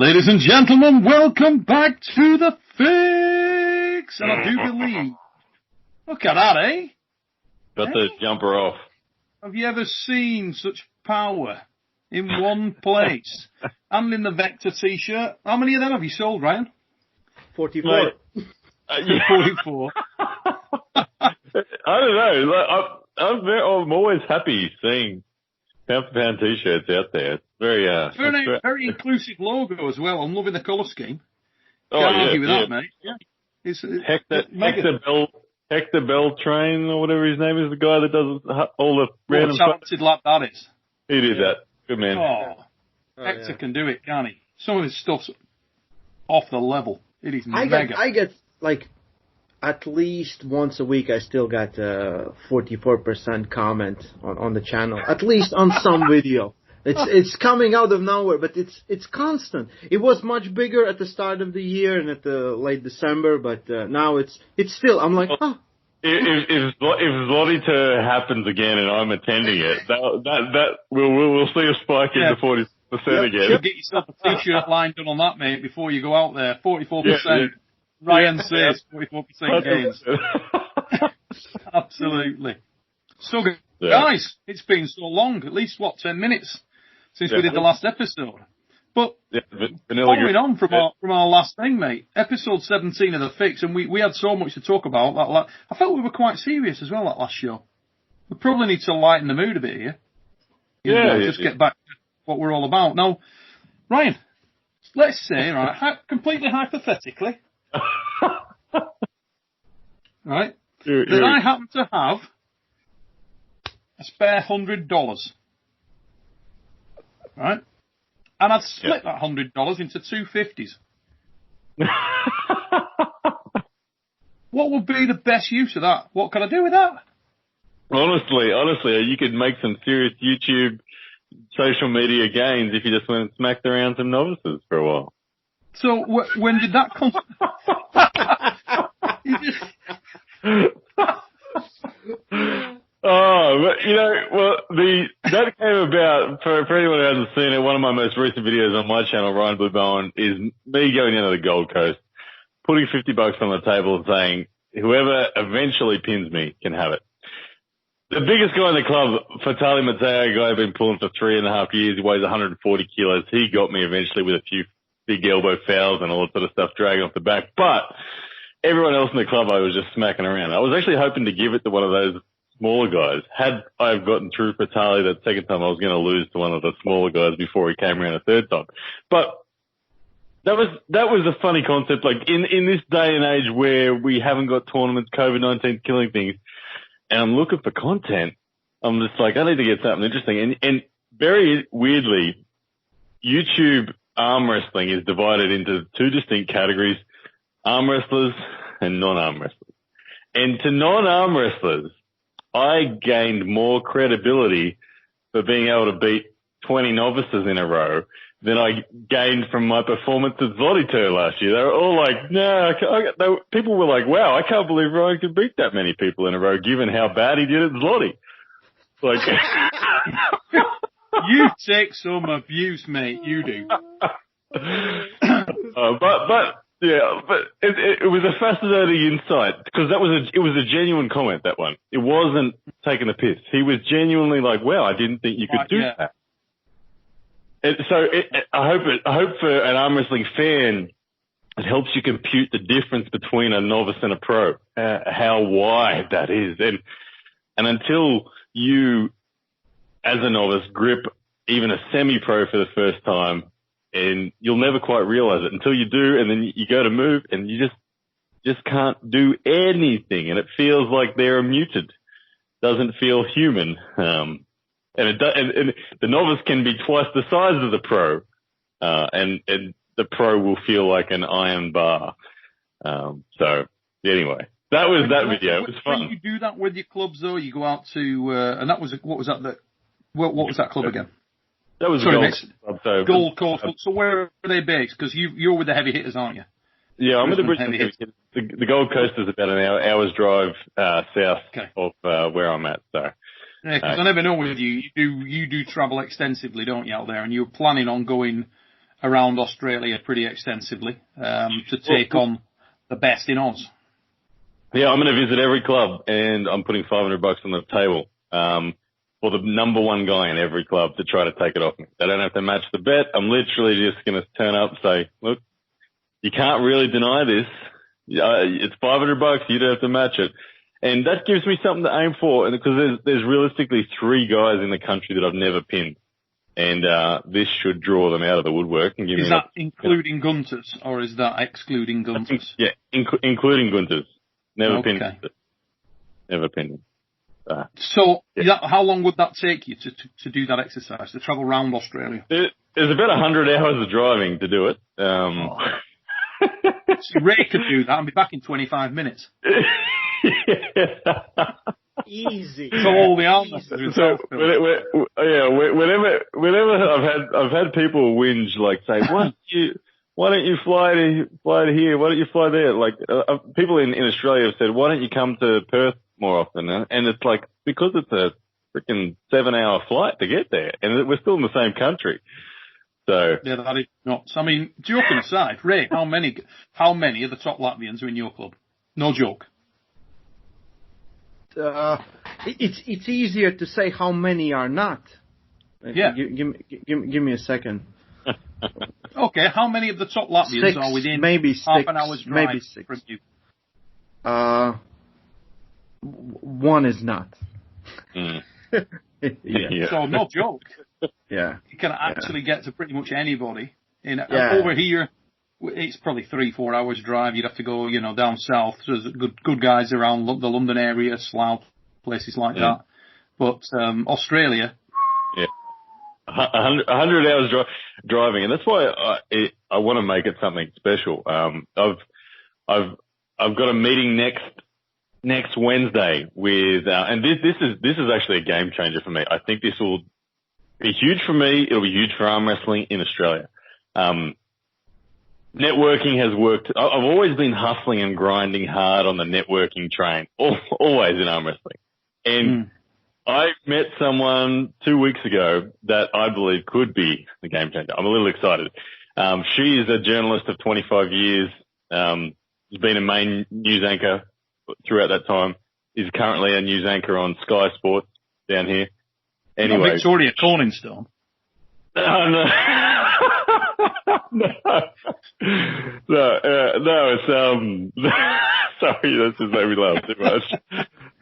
Ladies and gentlemen, welcome back to the Fix. And I do believe, look at that, eh? Got the jumper off. Have you ever seen such power in one place? And in the Vector t-shirt. How many of them have you sold, Ryan? 44. 44. I don't know. I'm always happy seeing pound-for-pound t-shirts out there. It's very inclusive logo as well. I'm loving the colour scheme. Oh, Can't yeah, argue with yeah. that, mate. Yeah. It's Hector Beltrain, or whatever his name is, the guy that does all the random stuff. Talented lad that is. He did that. Good man. Hector can do it, can't he? Some of his stuff's off the level. It is mega. I get, like, at least once a week, I still got 44% comment on the channel. At least on some video. It's coming out of nowhere, but it's constant. It was much bigger at the start of the year and at the late December, but now it's still. I'm like, oh. If Zloty happens again and I'm attending it, we'll see a spike in the 40% again. You'll get yourself a t-shirt line done on that, mate, before you go out there. 44%. Yeah. Ryan says 44% gains. Absolutely. So, guys, it's been so long, at least, 10 minutes since we did the last episode. But following on from our last thing, mate, episode 17 of The Fix, and we had so much to talk about. I felt we were quite serious as well that last show. We probably need to lighten the mood a bit here. Just get back to what we're all about. Now, Ryan, let's say, completely hypothetically, that I happen to have a spare $100, right? And I'd split that $100 into two 50s. What would be the best use of that? What could I do with that? Honestly, you could make some serious YouTube, social media gains if you just went and smacked around some novices for a while. So when did that come? That came about, for anyone who hasn't seen it, one of my most recent videos on my channel, Ryan Blue Bowen, is me going down to the Gold Coast, putting $50 on the table and saying, whoever eventually pins me can have it. The biggest guy in the club, Fatali Mateo, a guy I've been pulling for 3.5 years, he weighs 140 kilos. He got me eventually with a few big elbow fouls and all that sort of stuff dragging off the back. But everyone else in the club, I was just smacking around. I was actually hoping to give it to one of those smaller guys. Had I gotten through Fatali that second time, I was going to lose to one of the smaller guys before he came around a third time. But that was a funny concept. Like in this day and age where we haven't got tournaments, COVID-19 killing things, and I'm looking for content, I'm just like, I need to get something interesting. And very weirdly, YouTube arm wrestling is divided into two distinct categories, arm wrestlers and non-arm wrestlers. And to non-arm wrestlers, I gained more credibility for being able to beat 20 novices in a row than I gained from my performance at Zloty last year. They were all like, people were like, wow, I can't believe Ryan could beat that many people in a row given how bad he did at Zloty. Like, you take some abuse, mate. You do. But it was a fascinating insight because it was a genuine comment, that one. It wasn't taking the piss. He was genuinely like, wow, I didn't think you could do that. And so I hope for an arm wrestling fan, it helps you compute the difference between a novice and a pro, how wide that is. And until you, as a novice, grip even a semi-pro for the first time, and you'll never quite realize it until you do, and then you go to move, and you just can't do anything, and it feels like they're muted. Doesn't feel human. And the novice can be twice the size of the pro, and the pro will feel like an iron bar. So anyway, that was that video. It was fun. When you do that with your clubs, though, you go out to, and that was what was that club again? That was Gold Coast. So where are they based? Because you're with the heavy hitters, aren't you? Yeah, I'm with the Brisbane heavy hitters. The Gold Coast is about an hour's drive south of where I'm at. So. Yeah, because I never know with you. You do travel extensively, don't you, out there? And you're planning on going around Australia pretty extensively to take on the best in Oz. Yeah, I'm going to visit every club, and I'm putting $500 on the table for the number one guy in every club to try to take it off me. They don't have to match the bet. I'm literally just going to turn up and say, look, you can't really deny this. It's $500. You don't have to match it. And that gives me something to aim for, because there's realistically 3 guys in the country that I've never pinned. And this should draw them out of the woodwork and give me... Is that including Gunters, or is that excluding Gunters? Yeah, including Gunters. Never pinned him. Never pinned him. So, how long would that take you to do that exercise, to travel around Australia? There's about 100 hours of driving to do it. So Ray could do that and be back in 25 minutes. Easy. So all the answers. So whenever I've had people whinge, like, say, why don't you fly to here? Why don't you fly there? Like people in Australia have said, why don't you come to Perth more often? And it's like, because it's a freaking 7-hour flight to get there, and we're still in the same country. So yeah, that is nuts. I mean, joking aside, Ray, how many of the top Latvians are in your club? No joke. It's easier to say how many are not. Yeah. Give me a second. Okay, how many of the top Latvians are within half an hour's drive from you? 1 is not. Yeah. So no joke. Yeah. You can actually get to pretty much anybody. Over here, it's probably 3-4 hours drive. You'd have to go, down south. There's good guys around the London area, Slough, places like that. But Australia. Yeah. 100 hours driving, and that's why I want to make it something special. I've got a meeting next Wednesday with, and this is actually a game changer for me. I think this will be huge for me. It'll be huge for arm wrestling in Australia. Networking has worked. I've always been hustling and grinding hard on the networking train, always in arm wrestling. And I met someone 2 weeks ago that I believe could be the game changer. I'm a little excited. She is a journalist of 25 years. Has been a main news anchor throughout that time. Is currently a news anchor on Sky Sports down here. Anyway, Victoria Corningstone. No. No, it's sorry, that just made me laugh too much.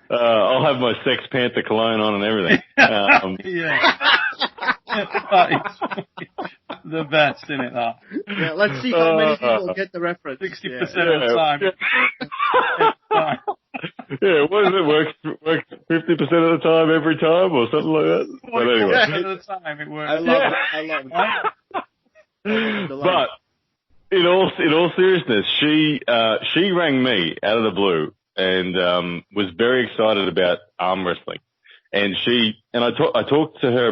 I'll have my Sex Panther cologne on and everything. Yeah. The best, isn't it, that? Yeah, let's see how many people get the reference. 60% of the time. Yeah, what does it work 50% of the time every time or something like that? But anyway. 50% of the time it works. I love it. But in all seriousness, she rang me out of the blue and was very excited about arm wrestling. And I talked to her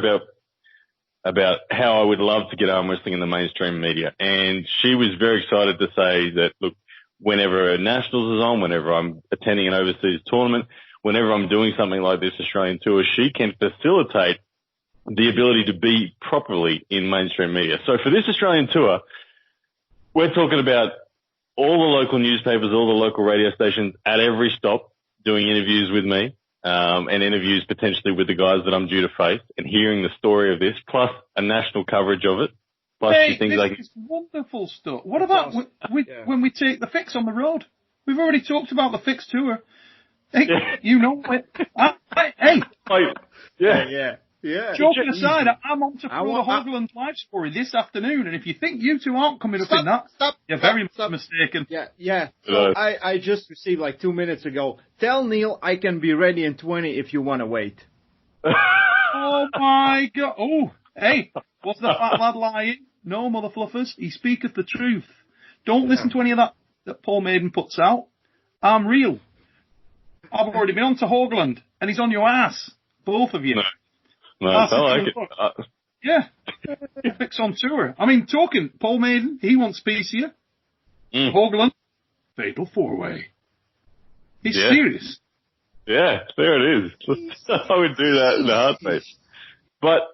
about how I would love to get arm wrestling in the mainstream media. And she was very excited to say that, look, whenever a Nationals is on, whenever I'm attending an overseas tournament, whenever I'm doing something like this Australian tour, she can facilitate the ability to be properly in mainstream media. So for this Australian tour, we're talking about all the local newspapers, all the local radio stations at every stop doing interviews with me, and interviews potentially with the guys that I'm due to face, and hearing the story of this, plus a national coverage of it. Hey, this is wonderful stuff. What about when we take the Fix on the road? We've already talked about the Fix tour. Hey, you know it. Joking aside, I'm on to throw the Hoagland live story this afternoon, and if you think you two aren't coming up in that, you're very mistaken. Yeah. So I just received like 2 minutes ago. Tell Neil I can be ready in 20 if you want to wait. Oh my God! Oh, hey, what's the fat lad lying? No, mother fluffers, he speaketh the truth. Don't listen to any of that Paul Maiden puts out. I'm real. I've already been on to Hoagland, and he's on your ass. Both of you. No, I like it. Yeah. Fix on tour. I mean, talking Paul Maiden, he wants peace here. Hoagland, fatal 4-way. He's serious. Yeah, there it is. I would do that in a heartbeat. But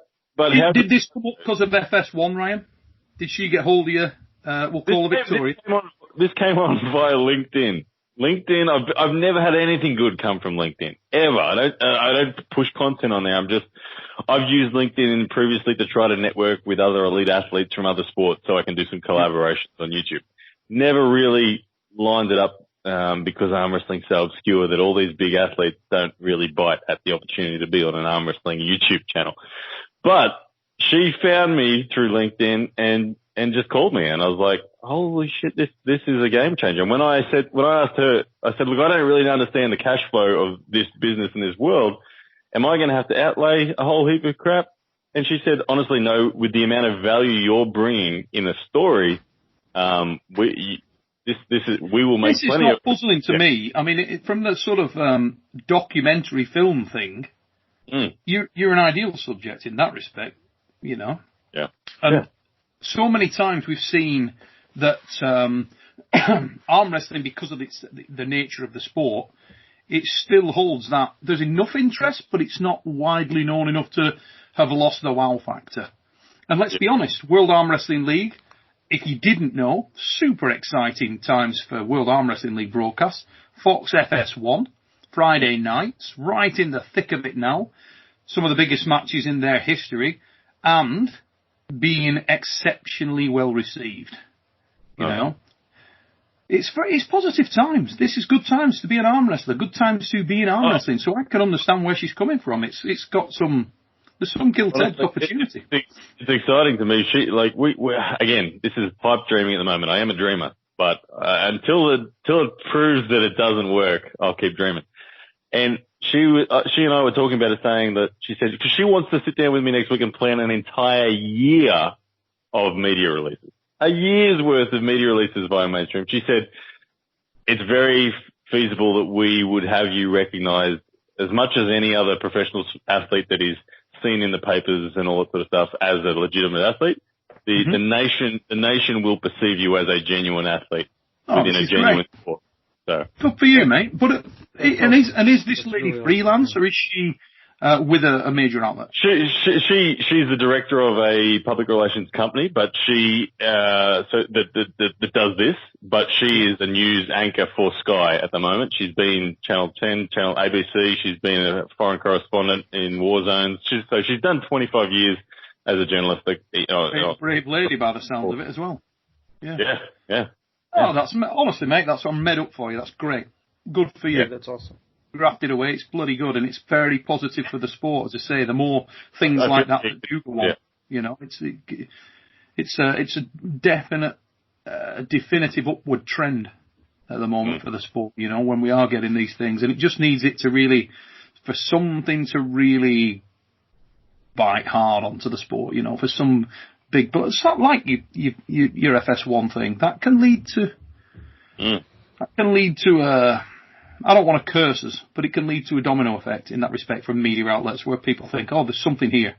did this come up because of FS1, Ryan? Did she get hold of you? We'll call her Victoria. This came on via LinkedIn. LinkedIn, I've never had anything good come from LinkedIn ever. I don't push content on there. I've used LinkedIn previously to try to network with other elite athletes from other sports so I can do some collaborations on YouTube. Never really lined it up, because arm wrestling's so obscure that all these big athletes don't really bite at the opportunity to be on an arm wrestling YouTube channel. But she found me through LinkedIn and just called me, and I was like, holy shit, this is a game changer. And when I asked her, I said, look, I don't really understand the cash flow of this business in this world. Am I going to have to outlay a whole heap of crap? And she said, honestly, no, with the amount of value you're bringing in a story, we will make this plenty is not of puzzling to me. I mean, from the sort of, documentary film thing, you're an ideal subject in that respect, you know? Yeah. And so many times we've seen that arm wrestling, because of the nature of the sport, it still holds that there's enough interest, but it's not widely known enough to have lost the wow factor. And let's be honest, World Arm Wrestling League, if you didn't know, super exciting times for World Arm Wrestling League broadcasts. Fox FS1, Friday nights, right in the thick of it now. Some of the biggest matches in their history, and being exceptionally well received. You know, it's positive times. This is good times to be an arm wrestler. Good times to be in arm wrestling. So I can understand where she's coming from. It's got there's some gilt-edged opportunity. It's exciting to me. We again, this is pipe dreaming at the moment. I am a dreamer, but until it proves that it doesn't work, I'll keep dreaming. And she and I were talking about it, saying that she said, because she wants to sit down with me next week and plan an entire year of media releases. A year's worth of media releases via mainstream. She said, it's very feasible that we would have you recognized as much as any other professional athlete that is seen in the papers and all that sort of stuff as a legitimate athlete. The nation will perceive you as a genuine athlete within a genuine sport. So. Good for you, mate. But is this lady freelance, or is she with a major outlet? She's the director of a public relations company, but she that does this. But she is a news anchor for Sky at the moment. She's been Channel 10, Channel ABC. She's been a foreign correspondent in war zones. She's done 25 years as a journalist. Brave lady by the sound of it as well. Yeah. Oh, that's honestly, mate. That's what I'm made up for you. That's great. Good for you. Yeah, that's awesome. Grafted away. It's bloody good, and it's very positive for the sport. As I say, the more things like that do go on, you know, it's a definite, definitive upward trend at the moment for the sport. You know, when we are getting these things, and it just needs it to really, for something to really bite hard onto the sport. You know, for some big, but it's not like your FS1 thing that can lead to. That can lead to I don't want to curse us, but it can lead to a domino effect in that respect from media outlets where people think, oh, there's something here,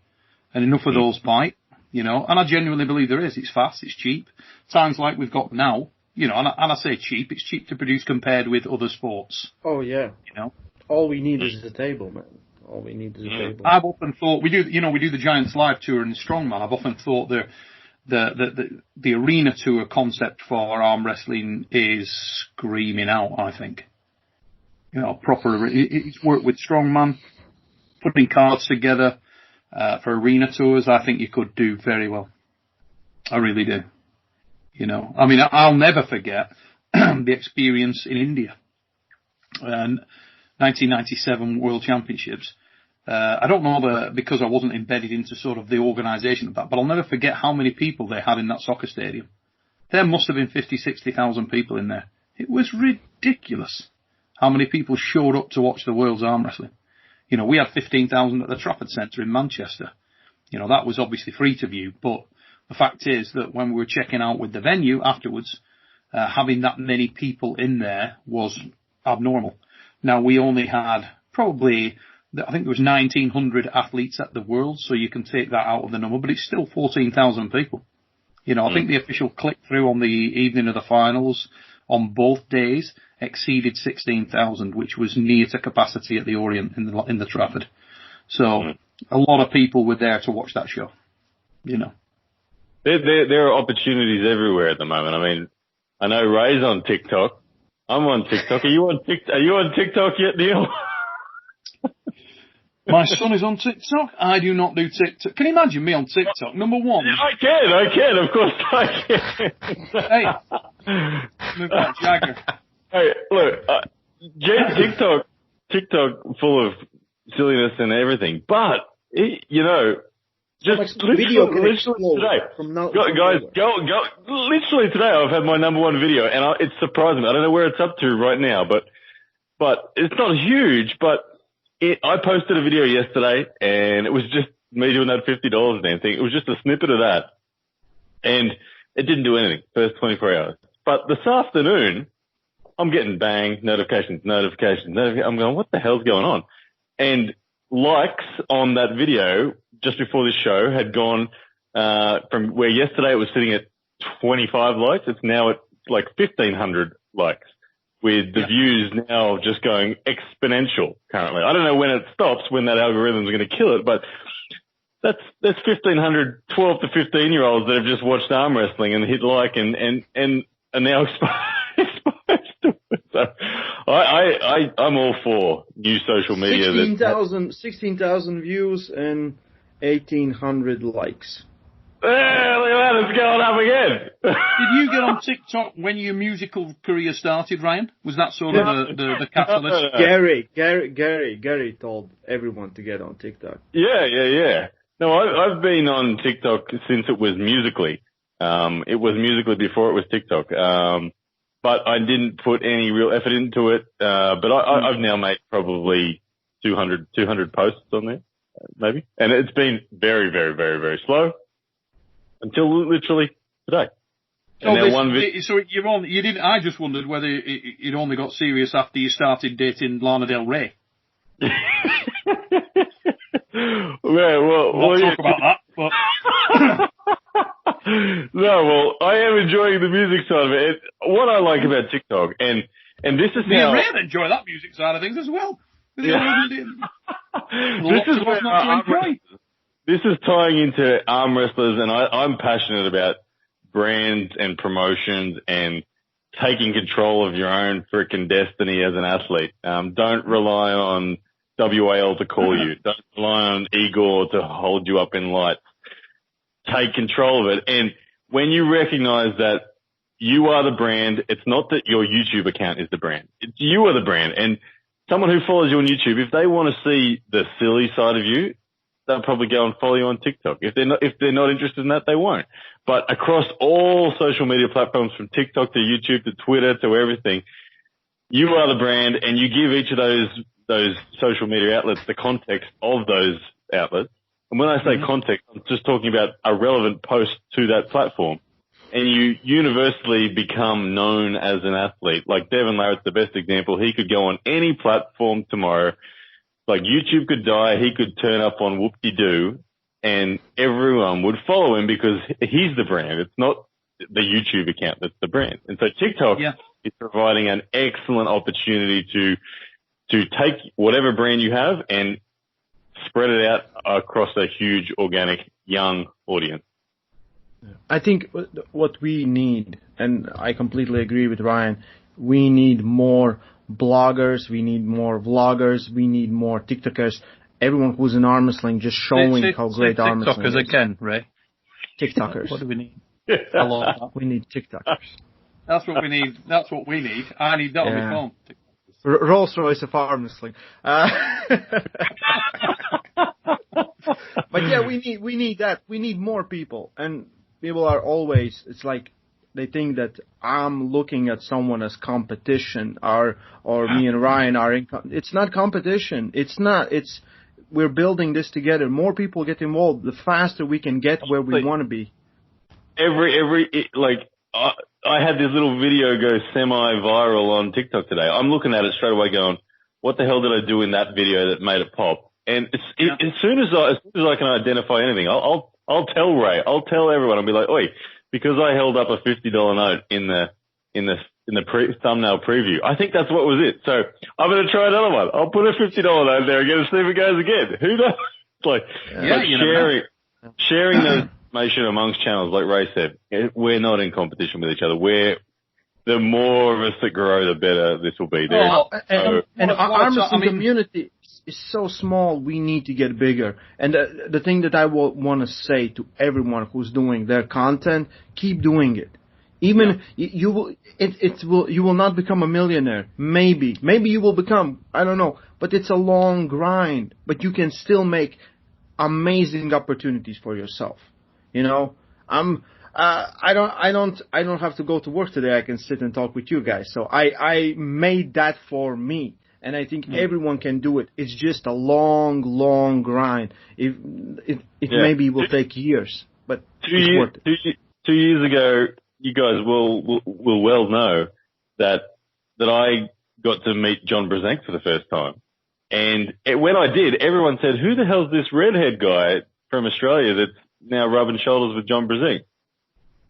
and enough of those bite, you know. And I genuinely believe there is. It's fast, it's cheap. Times like we've got now, you know, and I say cheap. It's cheap to produce compared with other sports. Oh yeah, you know. All we need is a table, man. All we need is a table. I've often thought we do the Giants Live tour in Strongman. I've often thought the arena tour concept for arm wrestling is screaming out. I think, you know, it's worked with Strongman, putting cards together for arena tours. I think you could do very well. I really do. You know, I mean, I'll never forget the experience in India. 1997 World Championships. I don't know because I wasn't embedded into sort of the organisation of that, but I'll never forget how many people they had in that soccer stadium. There must have been 50, 60,000 people in there. It was ridiculous how many people showed up to watch the World's Arm Wrestling. You know, we had 15,000 at the Trafford Centre in Manchester. You know, that was obviously free to view, but the fact is that when we were checking out with the venue afterwards, having that many people in there was abnormal. Now, we only had probably, I think there was 1,900 athletes at the World, so you can take that out of the number, but it's still 14,000 people. You know, I think the official click-through on the evening of the finals on both days exceeded 16,000, which was near to capacity at the Orient in the Trafford. So a lot of people were there to watch that show, you know. There are opportunities everywhere at the moment. I mean, I know Ray's on TikTok. I'm on TikTok. Are you on TikTok yet, Neil? My son is on TikTok. I do not do TikTok. Can you imagine me on TikTok? Number one. I can. Of course I can. Hey. Look like Jagger. Hey, look. TikTok full of silliness and everything. But, you know, just literally today. Guys, go. Literally today I've had my number one video and it's surprising. I don't know where it's up to right now, but it's not huge, but I posted a video yesterday and it was just me doing that $50 damn thing. It was just a snippet of that. And it didn't do anything first 24 hours. But this afternoon, I'm getting notifications. I'm going, what the hell's going on? And likes on that video just before this show had gone, from where yesterday it was sitting at 25 likes. It's now at like 1,500 likes. With the views now just going exponential currently. I don't know when it stops, when that algorithm is going to kill it, but that's 1,500 12 to 15-year-olds that have just watched arm wrestling and hit like and are now exposed to it. So I'm all for new social media. 16,000 views and 1,800 likes. Look at that, it's going up again. Did you get on TikTok when your musical career started, Ryan? Was that sort of the catalyst? Gary told everyone to get on TikTok. Yeah. No, I've been on TikTok since it was Musical.ly. It was Musical.ly before it was TikTok. But I didn't put any real effort into it. But I've now made probably 200 posts on there, maybe. And it's been very, very, very, very slow. Until literally today. You didn't. I just wondered whether it only got serious after you started dating Lana Del Rey. We'll talk about that. But no, well, I am enjoying the music side of it. What I like about TikTok, and this is me and Ray enjoy that music side of things as well. This is tying into arm wrestlers, and I'm passionate about brands and promotions and taking control of your own freaking destiny as an athlete. Don't rely on WAL to call you. Don't rely on Igor to hold you up in lights. Take control of it. And when you recognize that you are the brand, it's not that your YouTube account is the brand. You are the brand. And someone who follows you on YouTube, if they want to see the silly side of you, they'll probably go and follow you on TikTok. If they're not interested in that, they won't. But across all social media platforms, from TikTok to YouTube to Twitter to everything, you are the brand, and you give each of those social media outlets the context of those outlets. And when I say context, I'm just talking about a relevant post to that platform. And you universally become known as an athlete. Like Devin Larratt's the best example. He could go on any platform tomorrow. Like YouTube could die, he could turn up on Whoop-de-Doo, and everyone would follow him because he's the brand. It's not the YouTube account that's the brand. And so TikTok is providing an excellent opportunity to take whatever brand you have and spread it out across a huge, organic, young audience. I think what we need, and I completely agree with Ryan, we need more bloggers, we need more vloggers, we need more TikTokers, everyone who's in arm wrestling just showing how great arm wrestling is. TikTokers again, Ray. TikTokers. What do we need? I love that. We need TikTokers. That's what we need. I need that on my phone. Rolls Royce of arm wrestling. But yeah, we need that. We need more people. And people are always, it's like, they think that I'm looking at someone as competition, or me and Ryan are it's not competition. It's not. We're building this together. More people get involved, the faster we can get where we want to be. I had this little video go semi-viral on TikTok today. I'm looking at it straight away going, what the hell did I do in that video that made it pop? And as soon as I can identify anything, I'll tell Ray, I'll tell everyone, I'll be like, oi, because I held up a $50 note in the thumbnail preview. I think that's what was it. So I'm going to try another one. I'll put a $50 note there again and see if it goes again. Who knows? It's like sharing information amongst channels, like Ray said, we're not in competition with each other. The more of us that grow, the better this will be. And our arm wrestling community is so small, we need to get bigger. And the thing that I want to say to everyone who's doing their content, keep doing it. Even you will not become a millionaire. Maybe you will become, I don't know, but it's a long grind. But you can still make amazing opportunities for yourself. You know, I don't have to go to work today. I can sit and talk with you guys. So I made that for me. And I think everyone can do it. It's just a long grind. It maybe will take years, but it's worth it. 2 years ago, you guys will well know that I got to meet John Brzenk for the first time. And when I did, everyone said, who the hell's this redhead guy from Australia that's now rubbing shoulders with John Brzenk?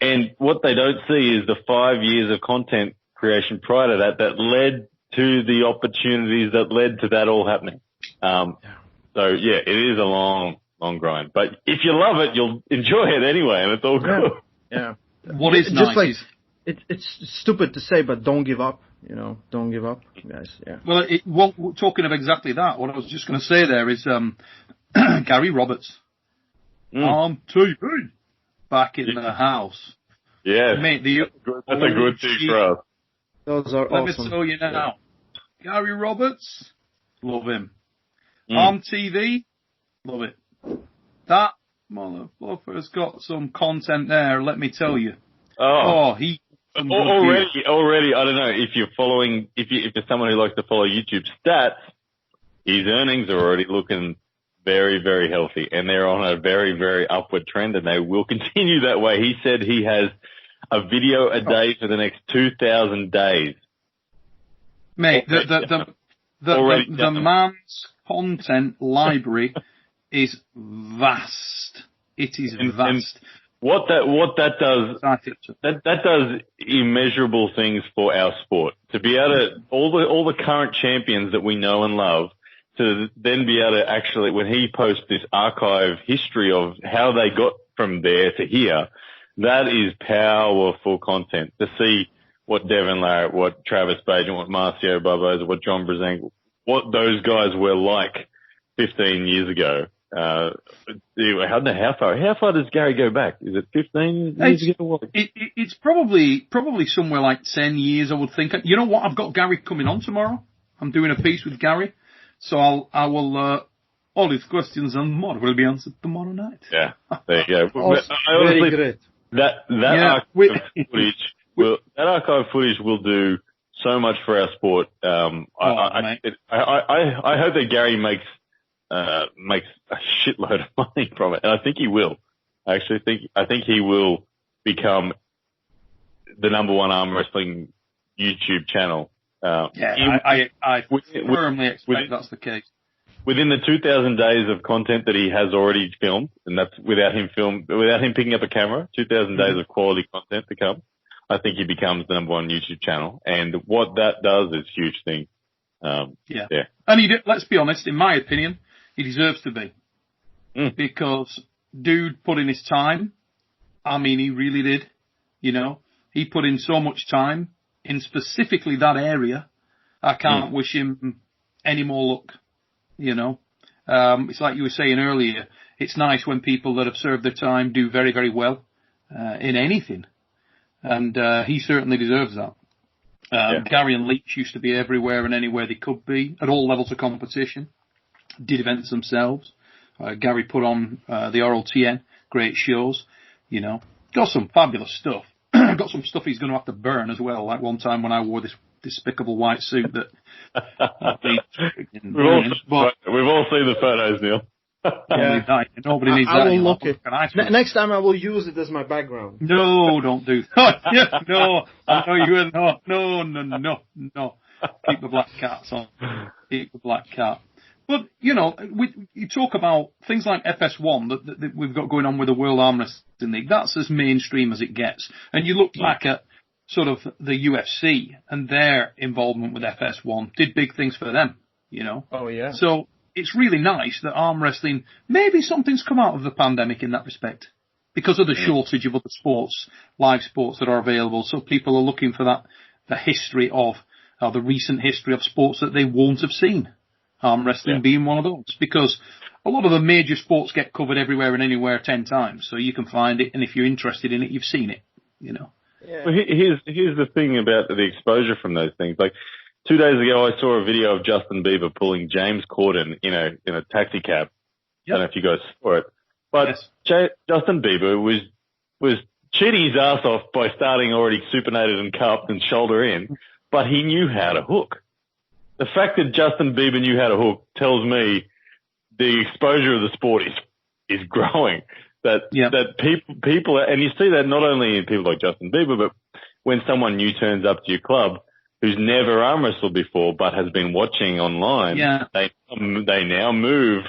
And what they don't see is the 5 years of content creation prior to that led to the opportunities that led to that all happening. So yeah, it is a long grind. But if you love it, you'll enjoy it anyway, and it's all good. Yeah. What is nice like, is... It's stupid to say, but don't give up. You know, don't give up, guys. Yeah. Well, talking of exactly that, what I was just going to say there is Gary Roberts on TV back in the house. Yeah, mate, that's a good thing for us. Those are Let awesome. me tell you now, Gary Roberts, love him. On TV, love it. That motherfucker's got some content there. Let me tell you. He. Already, I don't know if you're following, if you're someone who likes to follow YouTube stats, his earnings are already looking very, very healthy, and they're on a very, very upward trend, and they will continue that way. He said he has a video a day for the next 2,000 days. Mate, the man's content library is vast. It is vast. And what that does, that does immeasurable things for our sport. To be able to, all the current champions that we know and love, to then be able to actually, when he posts this archive history of how they got from there to here, that is powerful content. To see what Devin Larratt, what Travis Bajan, what Marcio Barboza, what John Brzenk, what those guys were like 15 years ago. I don't know how far does Gary go back? Is it 15 years ago? It's probably somewhere like 10 years, I would think. You know what? I've got Gary coming on tomorrow. I'm doing a piece with Gary. So I will, all his questions and more will be answered tomorrow night. Yeah, there you go. Awesome. Very great. That archive footage will do so much for our sport. I hope that Gary makes a shitload of money from it, and I think he will. I think he will become the #1 arm wrestling YouTube channel. I firmly expect that's the case. Within the 2,000 days of content that he has already filmed, and that's without him picking up a camera, 2,000 days of quality content to come, I think he becomes the #1 YouTube channel. And what that does is a huge thing. Yeah. And let's be honest, in my opinion, he deserves to be. Because dude put in his time. I mean, he really did. You know, he put in so much time in specifically that area. I can't wish him any more luck. You know, it's like you were saying earlier. It's nice when people that have served their time do very, very well in anything, and he certainly deserves that. Gary and Leach used to be everywhere and anywhere they could be at all levels of competition. Did events themselves. Gary put on the RLTN, great shows. You know, got some fabulous stuff. Got some stuff he's going to have to burn as well. Like one time when I wore this despicable white suit that. We've all seen the photos, Neil. Nobody needs that. I will look it. Next time I will use it as my background. No, don't do that. No, I know you will. No. Keep the black cats on. Keep the black cat. But, you know, you talk about things like FS1 that we've got going on with the World Armwrestling League. That's as mainstream as it gets. And you look back at sort of the UFC and their involvement with FS1 did big things for them, you know. Oh, yeah. So it's really nice that arm wrestling, maybe something's come out of the pandemic in that respect. because of the shortage of other sports, live sports that are available. So people are looking for that, the history of, the recent history of sports that they won't have seen. Arm wrestling being one of those, because a lot of the major sports get covered everywhere and anywhere 10 times. So you can find it, and if you're interested in it, you've seen it, you know. Yeah. Well, here's the thing about the exposure from those things. Like 2 days ago, I saw a video of Justin Bieber pulling James Corden in a taxi cab. I don't know if you guys saw it, but Justin Bieber was cheating his ass off by starting already supinated and cupped and shoulder in, but he knew how to hook. The fact that Justin Bieber knew how to hook tells me the exposure of the sport is growing. That people, and you see that not only in people like Justin Bieber, but when someone new turns up to your club who's never arm wrestled before but has been watching online, they now move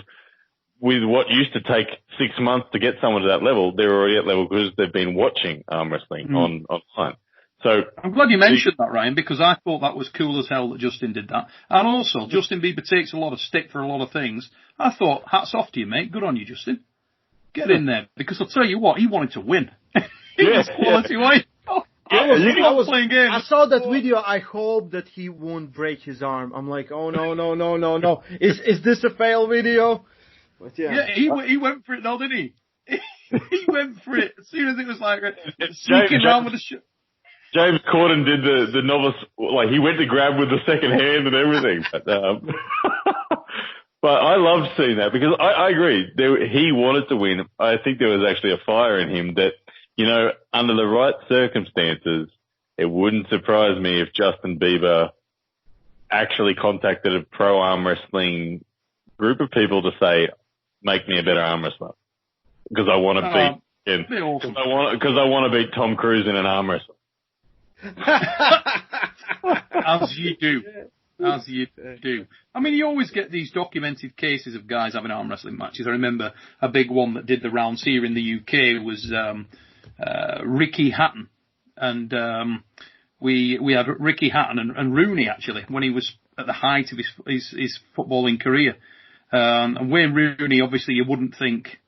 with what used to take 6 months to get someone to that level. They're already at level because they've been watching arm wrestling online. So I'm glad you mentioned that, Ryan, because I thought that was cool as hell that Justin did that. And also, Justin Bieber takes a lot of stick for a lot of things. I thought, hats off to you, mate. Good on you, Justin. Get in there, because I'll tell you what, he wanted to win. He was quality weight. I saw that video. I hope that he won't break his arm. I'm like, oh no. Is this a fail video? But he went for it though, didn't he? He went for it as soon as it was like sneaking around with the shit. James Corden did the novice, like he went to grab with the second hand and everything. But I loved seeing that because I agree. He wanted to win. I think there was actually a fire in him that, you know, under the right circumstances, it wouldn't surprise me if Justin Bieber actually contacted a pro arm wrestling group of people to say, make me a better arm wrestler. Because I want to beat, because I want to beat Tom Cruise in an arm wrestle. As you do. As you do. I mean, you always get these documented cases of guys having arm wrestling matches. I remember a big one that did the rounds here in the UK was Ricky Hatton. And we had Ricky Hatton and Rooney, actually, when he was at the height of his footballing career. And Wayne Rooney, obviously, you wouldn't think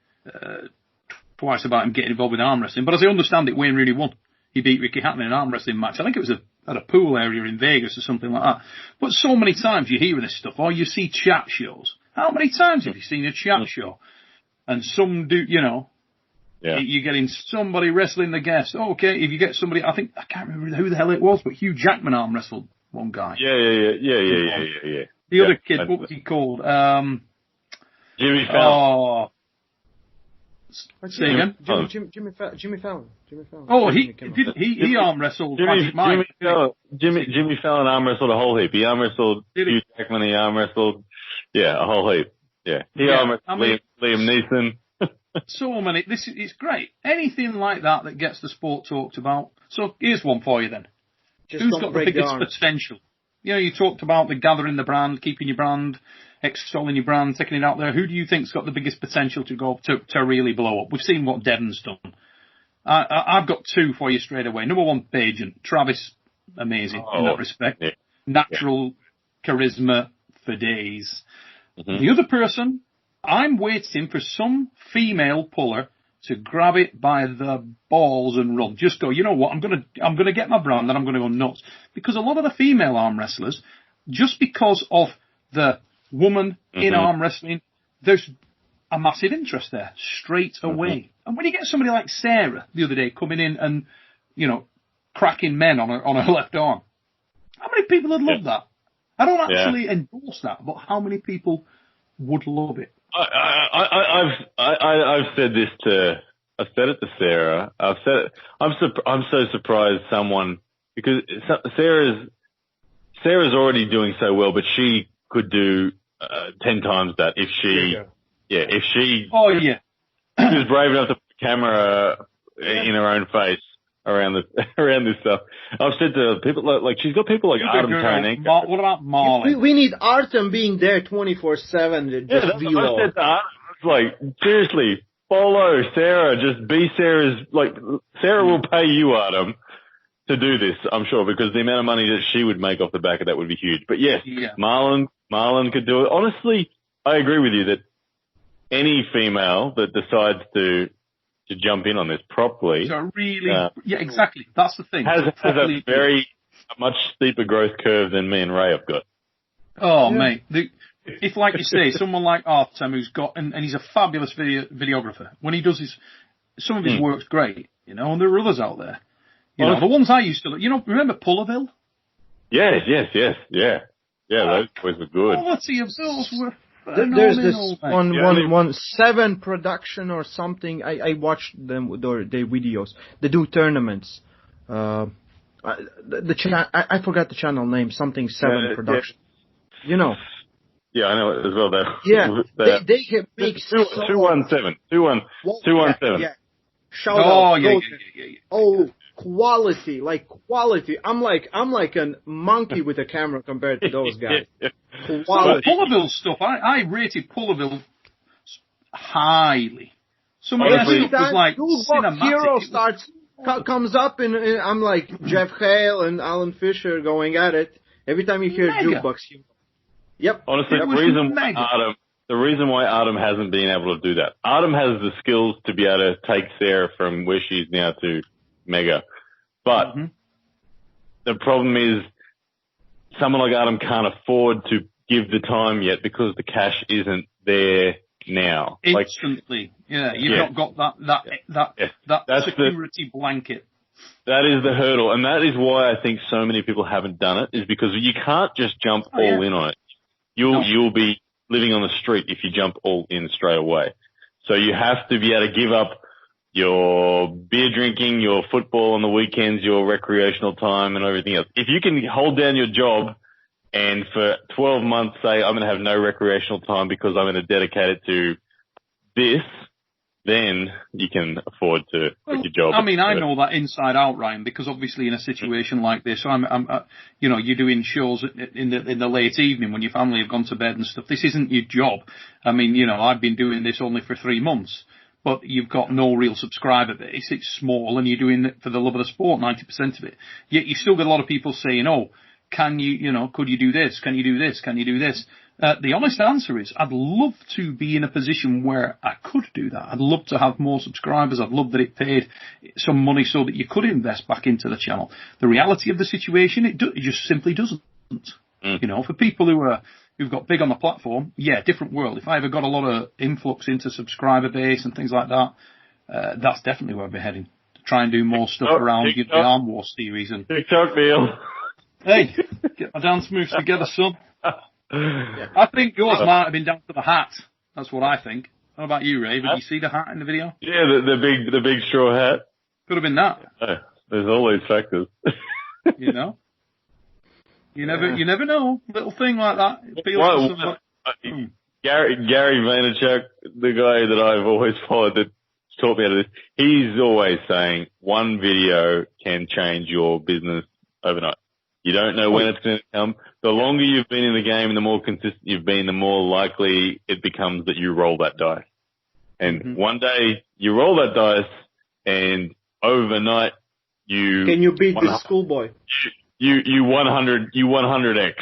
twice about him getting involved with arm wrestling. But as I understand it, Wayne Rooney won. He beat Ricky Hatton in an arm wrestling match. I think it was at a pool area in Vegas or something like that. But so many times you hear this stuff, or you see chat shows. How many times have you seen a chat show? And some do, you know, you're getting somebody wrestling the guest. Oh, okay, if you get somebody, I can't remember who the hell it was, but Hugh Jackman arm wrestled one guy. Yeah. The other kid, what was he called? Jimmy Fallon. Say again? Jimmy Fallon. Oh, he arm wrestled Jimmy Fallon arm wrestled a whole heap. He arm wrestled Hugh Jackman. He arm wrestled, a whole heap. Yeah, he arm wrestled Liam Neeson. So many. It's great. Anything like that gets the sport talked about. So here's one for you then. Who's got the biggest potential? You know, you talked about the gathering the brand, keeping your brand, extolling your brand, taking it out there. Who do you think's got the biggest potential to go to really blow up? We've seen what Devon's done. I've got two for you straight away. Number one, Pageant. Travis, amazing in that respect. Yeah. Natural charisma for days. Mm-hmm. The other person, I'm waiting for some female puller to grab it by the balls and run. Just go, you know what, I'm gonna get my brand and I'm gonna go nuts. Because a lot of the female arm wrestlers, just because of the woman in arm wrestling, there's a massive interest there straight away. And when you get somebody like Sarah the other day coming in and, you know, cracking men on her left arm, how many people would love that? I don't actually endorse that, but how many people would love it? I've said this I've said it to Sarah. I'm so surprised someone, because Sarah's already doing so well, but she could do 10 times that if she was brave enough to put a camera in her own face around this stuff. I've said to people like she's got people like Artem Taranenko. What about Marlon? We need Artem being there 24/7. That's what I said to Artem. It's like, seriously, follow Sarah. Just be Sarah's. Like, Sarah will pay you, Artem, to do this. I'm sure, because the amount of money that she would make off the back of that would be huge. But yes, Marlon could do it. Honestly, I agree with you that any female that decides to to jump in on this properly. So really, yeah, exactly. That's the thing. Has a much steeper growth curve than me and Ray have got. Oh, mate. If, like you say, someone like Artem who's got, and he's a fabulous videographer, when he does some of his work's great, and there are others out there. The ones I used to look, remember Pullerville? Yes. Yeah, those boys were good. Quality of those were There's this one 7 production or something. I watched them their videos. They do tournaments. I forgot the channel name. Something 7 production. Yeah, I know it as well. They can make 217. 217. Yeah. Shout out. Yeah. Oh, quality. I'm like a monkey with a camera compared to those guys. Quality. Pullerville stuff. I rated Pullerville highly. Some of their stuff was like cinematic. Hero comes up and I'm like Jeff Hale and Alan Fisher going at it. Every time you hear Jukebox. Yep. Honestly, the reason why Artem hasn't been able to do that. Artem has the skills to be able to take Sarah from where she is now to Mega. But the problem is someone like Artem can't afford to give the time yet because the cash isn't there now. Instantly. You've not got that security blanket. That is the hurdle. And that is why I think so many people haven't done it, is because you can't just jump all in on it. You'll be living on the street if you jump all in straight away. So you have to be able to give up your beer drinking, your football on the weekends, your recreational time and everything else. If you can hold down your job and for 12 months say, I'm going to have no recreational time because I'm going to dedicate it to this, then you can afford to quit your job. I mean, I know that inside out, Ryan, because obviously in a situation like this, you're doing shows in the late evening when your family have gone to bed and stuff. This isn't your job. I mean, I've been doing this only for 3 months, but you've got no real subscriber base. It's small and you're doing it for the love of the sport, 90% of it. Yet you still get a lot of people saying, can you, could you do this? Can you do this? Can you do this? The honest answer is I'd love to be in a position where I could do that. I'd love to have more subscribers. I'd love that it paid some money so that you could invest back into the channel. The reality of the situation, it just simply doesn't. For people who've got big on the platform, different world. If I ever got a lot of influx into subscriber base and things like that, that's definitely where I'd be heading. To try and do more stuff around the Arm War series. And TikTok deal. Hey, get my dance moves together, son. I think yours might have been down to the hat. That's what I think. How about you, Ray? Did you see the hat in the video? Yeah, the big straw hat. Could have been that. Yeah, there's all these factors. You never know. Little thing like that. Gary Vaynerchuk, the guy that I've always followed that taught me how to do this, he's always saying one video can change your business overnight. You don't know when it's going to come. The longer you've been in the game and the more consistent you've been, the more likely it becomes that you roll that dice. And one day you roll that dice and overnight Can you beat the schoolboy? You 100x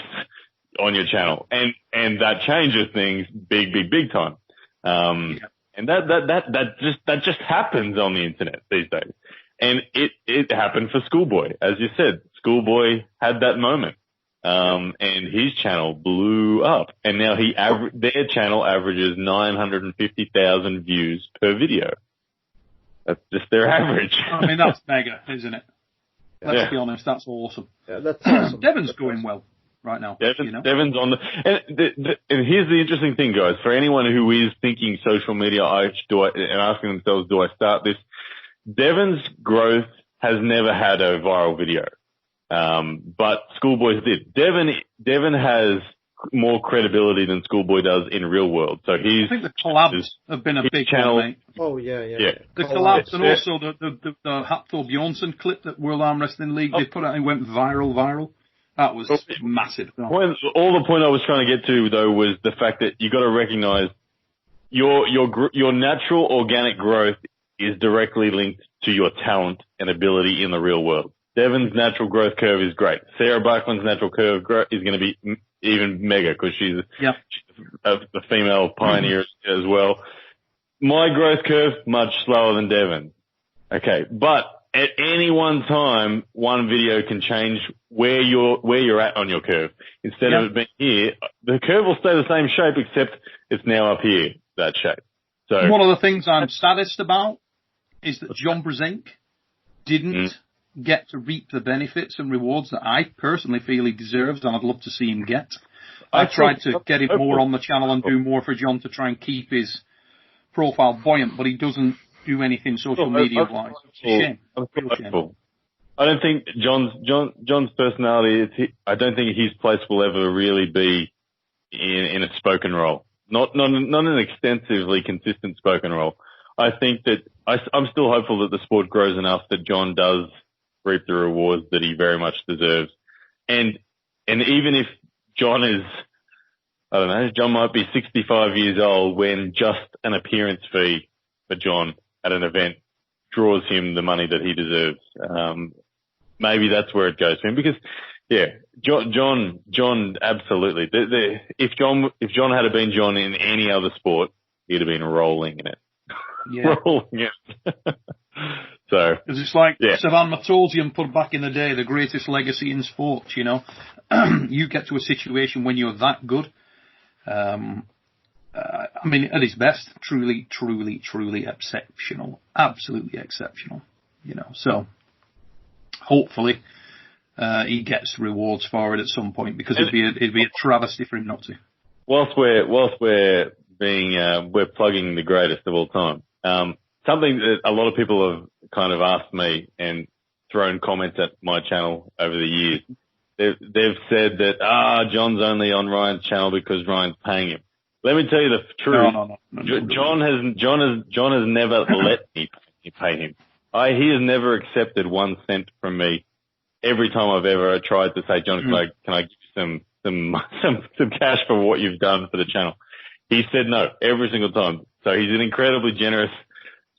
on your channel. And that changes things big time. And that just happens on the internet these days. And it happened for Schoolboy. As you said, Schoolboy had that moment. And his channel blew up. And now their channel averages 950,000 views per video. That's just their average. I mean, that's mega, isn't it? Let's be honest, that's awesome. Yeah, that's awesome. Devon's going well right now. Devon's on and here's the interesting thing, guys. For anyone who is thinking social media, and asking themselves, do I start this? Devon's growth has never had a viral video. But Schoolboy's did. Devon has more credibility than Schoolboy does in real world. So I think the collabs have been a big channel. One, mate. Oh yeah. The collabs and also the Hafthor Bjornsson clip that World Armwrestling League they put out and went viral. That was massive. All the point I was trying to get to though was the fact that you got to recognize your natural organic growth is directly linked to your talent and ability in the real world. Devon's natural growth curve is great. Sarah Buckland's natural curve is going to be even mega because she's a female pioneer as well. My growth curve, much slower than Devon. Okay. But at any one time, one video can change where you're at on your curve. Instead of it being here, the curve will stay the same shape, except it's now up here, that shape. So one of the things I'm saddest about is that John Brzenk didn't get to reap the benefits and rewards that I personally feel he deserves, and I'd love to see him get. I tried to get him more on the channel and do more for John to try and keep his profile buoyant, but he doesn't do anything social media-wise. It's a shame. I don't think John's personality, I don't think his place will ever really be in a spoken role. Not an extensively consistent spoken role. I think that I'm still hopeful that the sport grows enough that John does reap the rewards that he very much deserves. And even if John is, I don't know, John might be 65 years old when just an appearance fee for John at an event draws him the money that he deserves. Maybe that's where it goes for him because, John, absolutely. If John had been John in any other sport, he'd have been rolling in it. Yeah. Rolling it. So. Because it's like Savan Matosian put back in the day, the greatest legacy in sports, you know. You get to a situation when you're that good. I mean, at his best, truly, truly, truly exceptional. Absolutely exceptional, you know. So, hopefully, he gets rewards for it at some point because it'd be a travesty for him not to. Whilst we're plugging the greatest of all time, something that a lot of people have kind of asked me and thrown comments at my channel over the years. They've said that, John's only on Ryan's channel because Ryan's paying him. Let me tell you the truth. No. John has never let me pay him. He has never accepted 1 cent from me. Every time I've ever tried to say, John, can I give you some cash for what you've done for the channel? He said no every single time. So he's an incredibly generous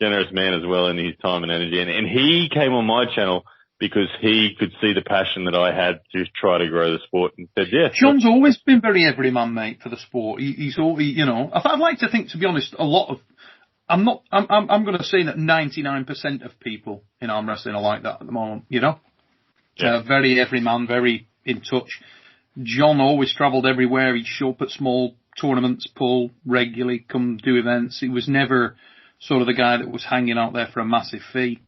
man as well in his time and energy. And he came on my channel because he could see the passion that I had to try to grow the sport and said, yes. John's always been very everyman, mate, for the sport. He's always, you know, I'd like to think, to be honest, I'm going to say that 99% of people in arm wrestling are like that at the moment, you know? Yeah. Very everyman, very in touch. John always travelled everywhere. He'd show up at small tournaments, pull regularly, come do events. He was never sort of the guy that was hanging out there for a massive fee.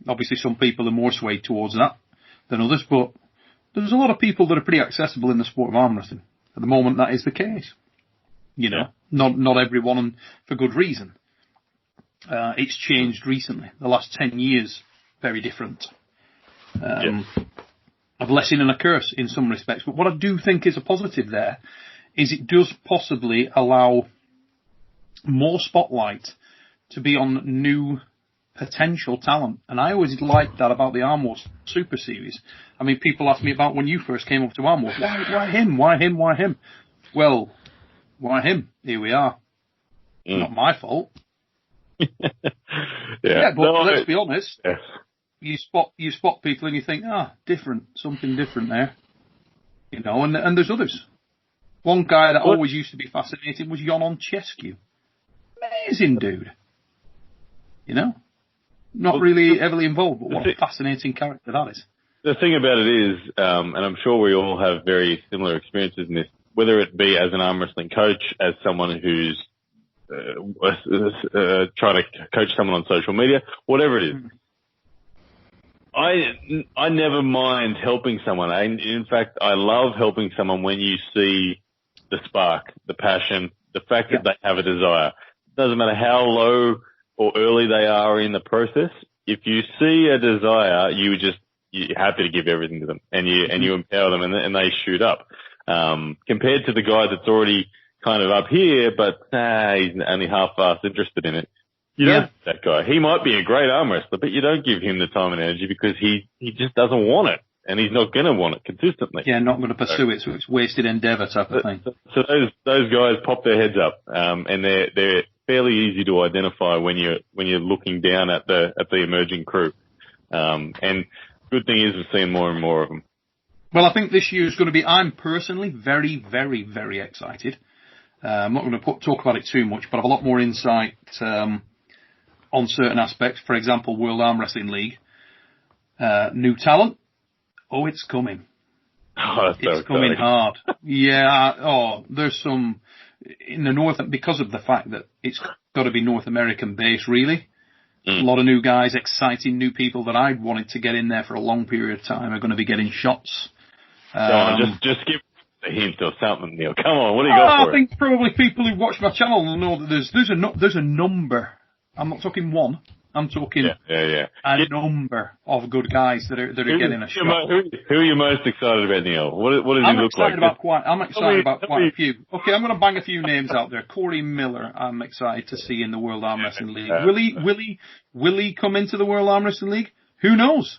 Obviously, some people are more swayed towards that than others, but there's a lot of people that are pretty accessible in the sport of arm wrestling. At the moment, that is the case. You know, not everyone, and for good reason. It's changed recently. The last 10 years, very different. A blessing and a curse in some respects. But what I do think is a positive there is it does possibly allow more spotlight to be on new potential talent. And I always liked that about the Arm Wars Super Series. I mean, people ask me about when you first came up to Arm Wars. Why him? Why him? Why him? Well, why him? Here we are. Not my fault. But let's be honest. Yeah. You spot people and you think, different, something different there. You know, and there's others. One guy that always used to be fascinating was Jon Onchescu. Amazing dude. You know? Not really heavily involved, but what a fascinating character that is. The thing about it is, and I'm sure we all have very similar experiences in this, whether it be as an arm wrestling coach, as someone who's trying to coach someone on social media, whatever it is. I never mind helping someone. In fact, I love helping someone when you see the spark, the passion, the fact that they have a desire. It doesn't matter how low or early they are in the process. If you see a desire, you're happy to give everything to them and you empower them and they shoot up. Compared to the guy that's already kind of up here, but he's only half-assed interested in it. You don't have that guy. He might be a great arm wrestler, but you don't give him the time and energy because he just doesn't want it, and he's not going to want it consistently. Yeah, not going to pursue it, so it's wasted endeavour type of thing. So those guys pop their heads up, and they're fairly easy to identify when you're looking down at the emerging crew. And good thing is we're seeing more and more of them. Well, I think this year is going to be. I'm personally very, very, very excited. I'm not going to talk about it too much, but I have a lot more insight on certain aspects. For example, World Arm Wrestling League. New talent. Oh, it's coming. Oh, that's it's coming hard. Yeah. Oh, there's some in the North, because of the fact that it's got to be North American based, really. A lot of new guys, exciting new people that I wanted to get in there for a long period of time are going to be getting shots. Just give a hint or something, Neil. Come on, what do you got for I think probably people who watch my channel will know that there's a number. I'm not talking one. I'm talking a number of good guys that are getting a shot. Who are you most excited about, Neil? What does he look like? I'm excited about quite a few. Okay, I'm going to bang a few names out there. Corey Miller, I'm excited to see in the World Arm Wrestling League. Will he come into the World Arm Wrestling League? Who knows?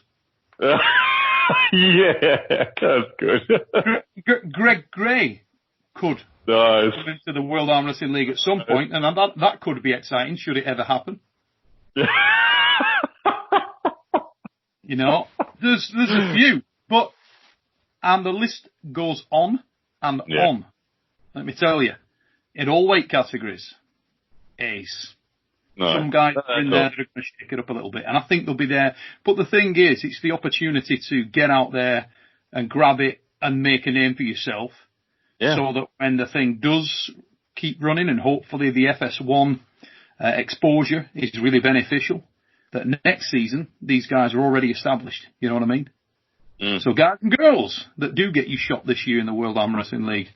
Yeah, that's good. Greg Gray could come into the World Arm Wrestling League at some point, and that could be exciting, should it ever happen. You know, there's a few, and the list goes on and on. Let me tell you, in all weight categories, ace. No, some guys are in there that are going to shake it up a little bit, and I think they'll be there. But the thing is, it's the opportunity to get out there and grab it and make a name for yourself, so that when the thing does keep running, and hopefully the FS1 exposure is really beneficial, that next season these guys are already established. You know what I mean? So guys and girls that do get you shot this year in the World Arm Wrestling League,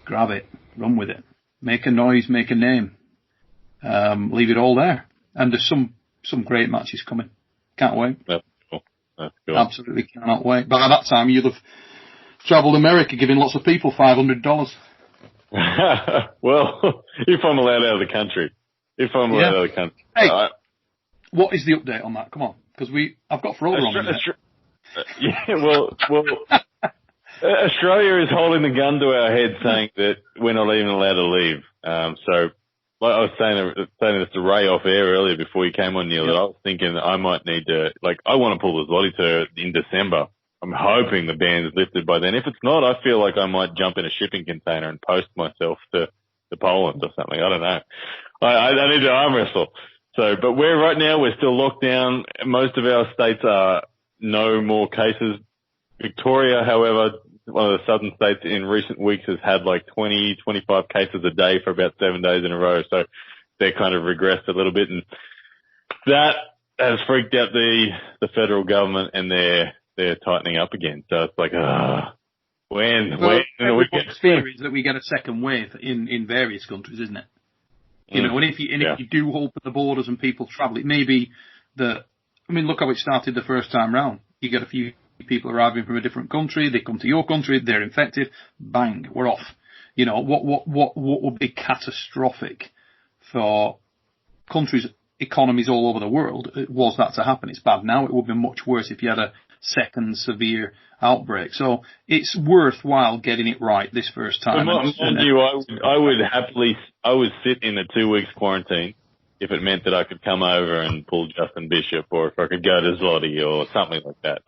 grab it, run with it, make a noise, make a name, leave it all there. And there's some great matches coming. Can't wait. That's cool. Absolutely cannot wait. By that time you'll have travelled America giving lots of people $500. Well, if I'm allowed out of the country. Hey, what is the update on that? Come on, because I've got Frodo on there. Australia is holding the gun to our head, saying that we're not even allowed to leave. So, like I was saying this to Ray off air earlier before you came on, Neil, that I was thinking I might need to, I want to pull the Zloty tour in December. I'm hoping the ban is lifted by then. If it's not, I feel like I might jump in a shipping container and post myself to Poland or something. I don't know. I need to arm wrestle. So, but right now, we're still locked down. Most of our states are no more cases. Victoria, however, one of the southern states in recent weeks has had 20, 25 cases a day for about 7 days in a row. So they kind of regressed a little bit, and that has freaked out the federal government, and they're tightening up again. So it's like, when we get fear is that we get a second wave in various countries, isn't it? You know, and if you do open the borders and people travel, it may be that, look how it started the first time round. You get a few people arriving from a different country, they come to your country, they're infected, bang, we're off. You know, what would be catastrophic for countries, economies all over the world was that to happen. It's bad now. It would be much worse if you had a second severe outbreak. So it's worthwhile getting it right this first time. I would sit in a 2 weeks quarantine if it meant that I could come over and pull Justin Bishop, or if I could go to Zloty or something like that.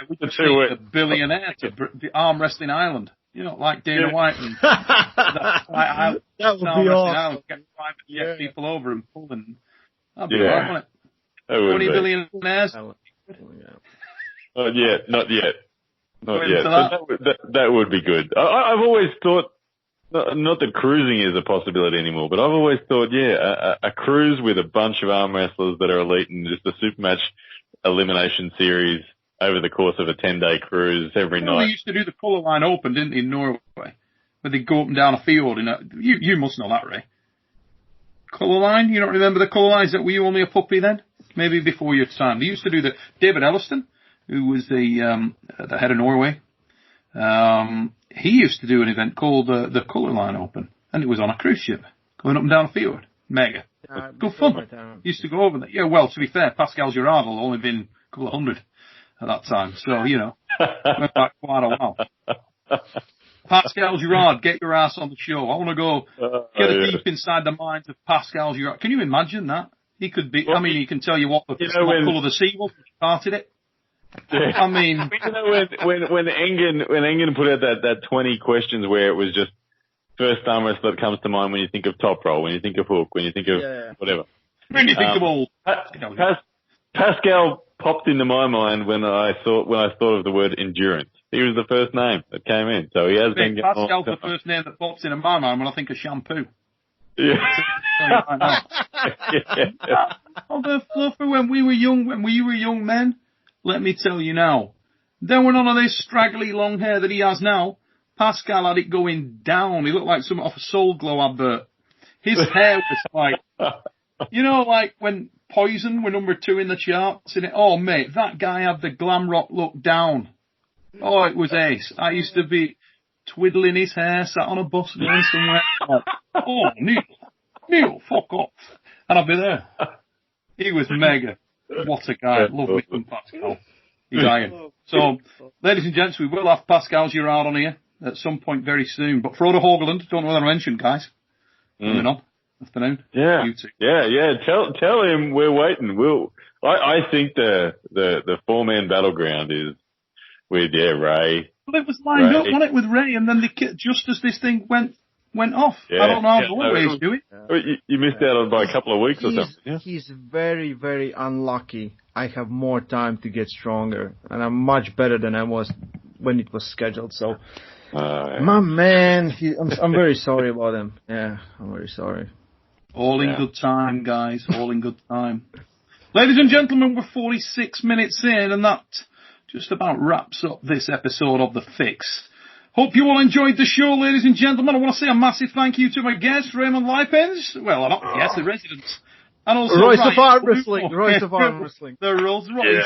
We could take a billionaire to the Arm Wrestling Island. You know, like Dana White. And that would be awesome. Get people over and pull them. That'd be right, wouldn't it? 20 billionaires. Not yet. That would be good. I've always thought, not that cruising is a possibility anymore, but I've always thought, a cruise with a bunch of arm wrestlers that are elite and just a super match elimination series over the course of a 10-day cruise every night. They used to do the Colour Line Open, didn't they, in Norway? Where they go up and down a field. You must know that, Ray. Colour Line? You don't remember the Colour Lines? Were you only a puppy then? Maybe before your time. They used to do David Elliston, who was the head of Norway. He used to do an event called the Colour Line Open, and it was on a cruise ship, going up and down a field. Mega. Good fun. Used to go over there. Yeah, well, to be fair, Pascal Girard will only been a couple of hundred at that time. So, went back quite a while. Pascal Girard, get your ass on the show. I want to go get deep inside the mind of Pascal Girard. Can you imagine that? He could be, he can tell you what colour the sea was when he started it. When Engen put out that 20 questions where it was just first arm wrestler that comes to mind when you think of top roll, when you think of hook, when you think of whatever. When you think of all. Pascal popped into my mind when I thought of the word endurance. He was the first name that came in, so he has been. Pascal's the first name that pops into my mind when I think of shampoo. Yeah. Oh, the fluffer when we were young men. Let me tell you now. There were none of this straggly long hair that he has now. Pascal had it going down. He looked like something off a Soul Glow advert. His hair was like, like when Poison were number 2 in the charts. Oh, mate, that guy had the glam rock look down. Oh, it was ace. I used to be twiddling his hair, sat on a bus going somewhere. Oh, Neil, fuck off. And I'd be there. He was mega. What a guy. Love me from Pascal. He's iron. So, ladies and gents, we will have Pascal Girard on here at some point very soon. But Frodo Hoagland, don't know whether I mentioned, guys. Coming on. Afternoon. Yeah. Tell him we're waiting. I think the 4-man battleground is with Ray. Well, it was lined up, wasn't it, with Ray, and then just as this thing went off. Yeah, I don't know how Ray's doing. You missed out on by a couple of weeks or something. Yeah? He's very, very unlucky. I have more time to get stronger, and I'm much better than I was when it was scheduled. So, my man, I'm very sorry about him. Yeah, I'm very sorry. All in good time, guys. All in good time. Ladies and gentlemen, we're 46 minutes in, and that just about wraps up this episode of The Fix. Hope you all enjoyed the show, ladies and gentlemen. I want to say a massive thank you to my guest, Raymond Liepins. Well, not the guest, the residents. And also Royce of Arm Wrestling. Royce of Arm Wrestling. The Rolls Royce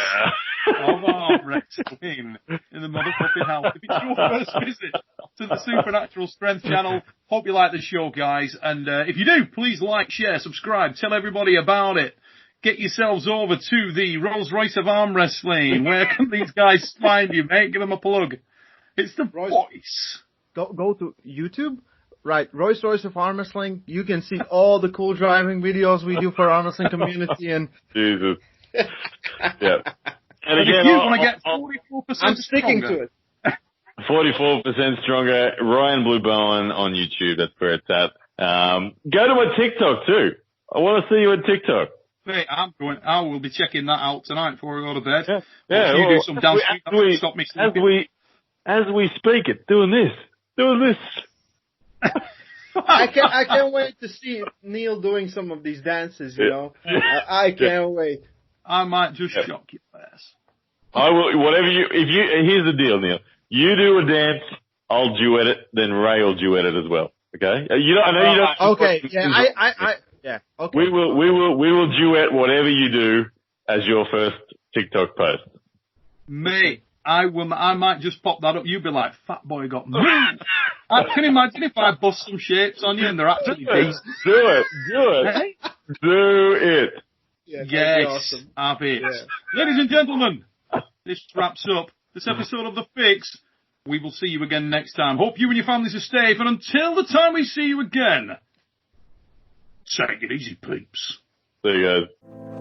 of Arm Wrestling in the motherfucking house. If it's your first visit to the Supernatural Strength channel, hope you like the show, guys. And if you do, please like, share, subscribe, tell everybody about it. Get yourselves over to the Rolls Royce of Arm Wrestling. Where can these guys find you, mate? Give them a plug. It's the voice. Go to YouTube. Right, Royce of Arm Wrestling. You can see all the cool driving videos we do for our wrestling community. And Jesus. Yeah. And again, if you want to get 44% I'm sticking stronger, to it. 44% stronger. Ryan Blue Bowen on YouTube. That's where it's at. Go to my TikTok too. I want to see you on TikTok. Hey, I will be checking that out tonight before we go to bed. Yeah. You do some dance. Stop me sleeping. As we speak it, doing this. I can't wait to see Neil doing some of these dances, you know. I can't wait. I might just shock your ass. I will, here's the deal, Neil. You do a dance, I'll duet it, then Ray will duet it as well. Okay? I know you don't. Okay, yeah, okay. We will duet whatever you do as your first TikTok post. Mate, I might just pop that up. You'll be like, fat boy got moved. I can imagine if I bust some shapes on you and they're actually decent. Do it. Hey? Do it. Yeah, yes, awesome. have it. Yeah. Ladies and gentlemen, this wraps up this episode of The Fix. We will see you again next time. Hope you and your families are safe. And until the time we see you again, take it easy, peeps. See you guys.